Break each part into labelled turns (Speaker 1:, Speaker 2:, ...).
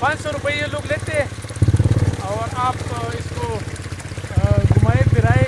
Speaker 1: 500 रुपये ये लोग लेते हैं और आप इसको घुमाए फिराए.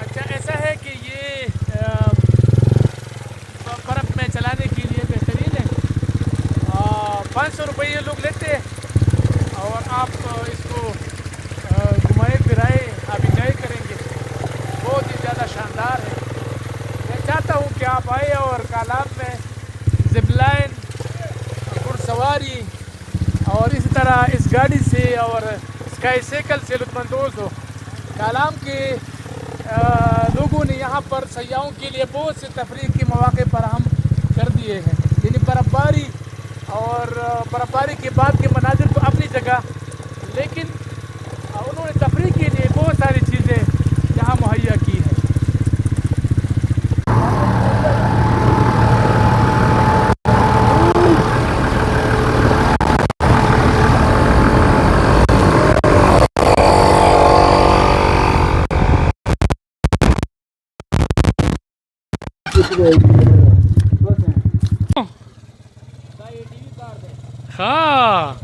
Speaker 1: अच्छा ऐसा है कि ये बर्फ़ में चलाने के लिए बेहतरीन है. 500 रुपये ये लोग लेते हैं और आप इसको घुमाए फिराए आप इंजॉय करेंगे. बहुत ही ज़्यादा शानदार है. मैं चाहता हूँ कि आप आए और कालाम में ज़िप-लाइन, घुड़सवारी और इस तरह इस गाड़ी से और स्काई साइकिल से लुत्फ़अंदोज़ हो. कालाम के लोगों ने यहाँ पर सयाहों के लिए बहुत से तफरीह के मौक़े फराहम कर दिए हैं. यानी बर्फ़बारी और बर्फ़बारी के बाद के मनाज़िर तो अपनी जगह, लेकिन उन्होंने तफरीह के लिए बहुत सारी चीज़ें यहाँ मुहैया की हैं. हाँ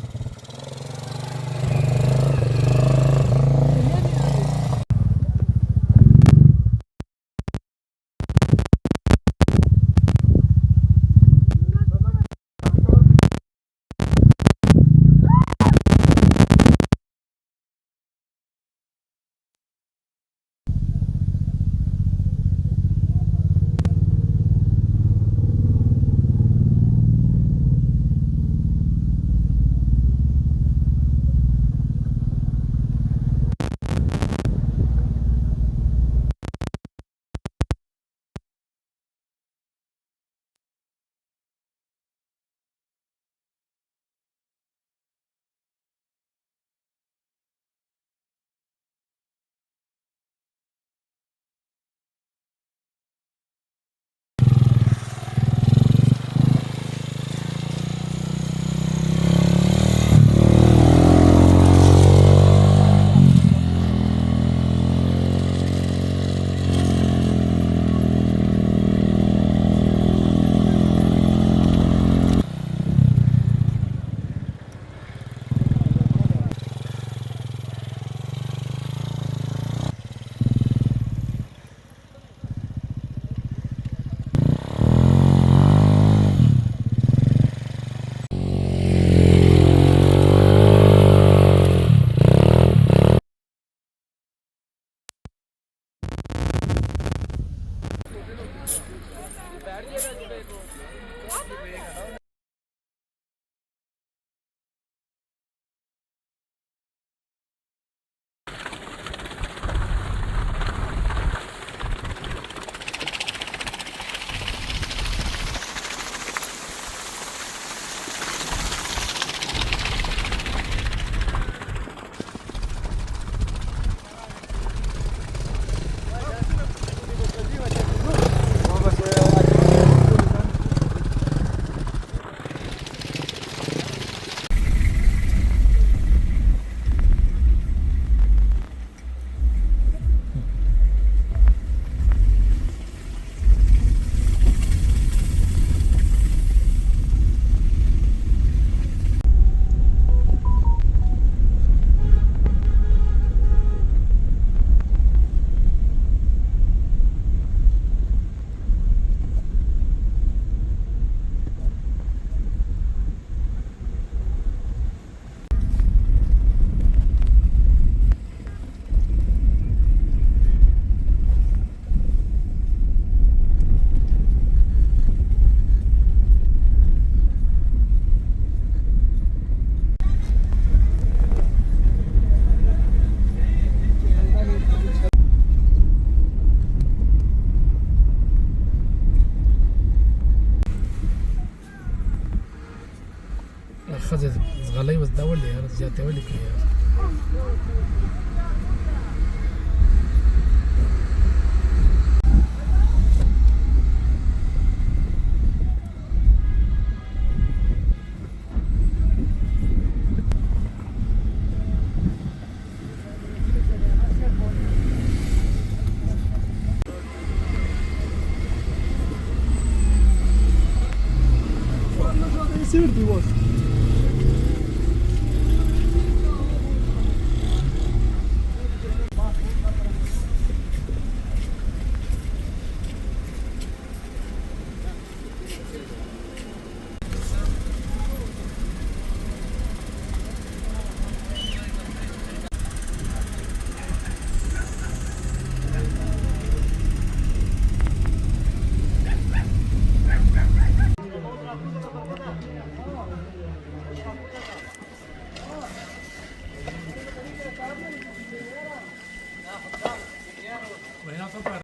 Speaker 2: जाते हुए लिखी है।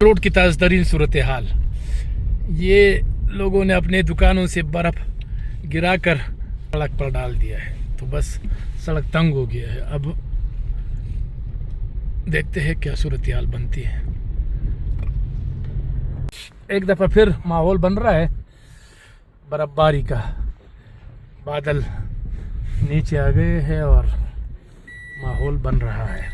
Speaker 2: रोड की ताज़तरीन सूरत हाल, ये लोगों ने अपने दुकानों से बर्फ़ गिराकर सड़क पर डाल दिया है, तो बस सड़क तंग हो गया है। अब देखते हैं क्या सूरत हाल बनती है। एक दफ़ा फिर माहौल बन रहा है बर्फ़बारी का, बादल नीचे आ गए हैं और माहौल बन रहा है।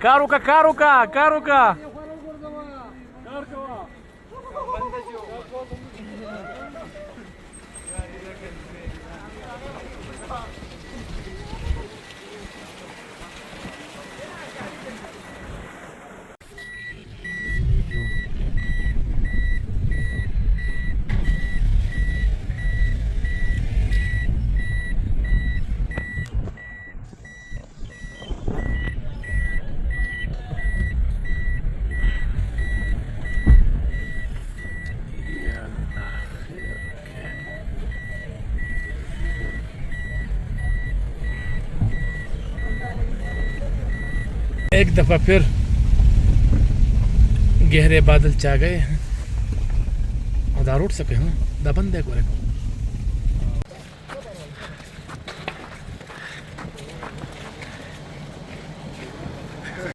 Speaker 2: Karuka. एक दफ़ा फिर गहरे बादल छा गए हैं, उधार उठ सके हूँ दबंदे को।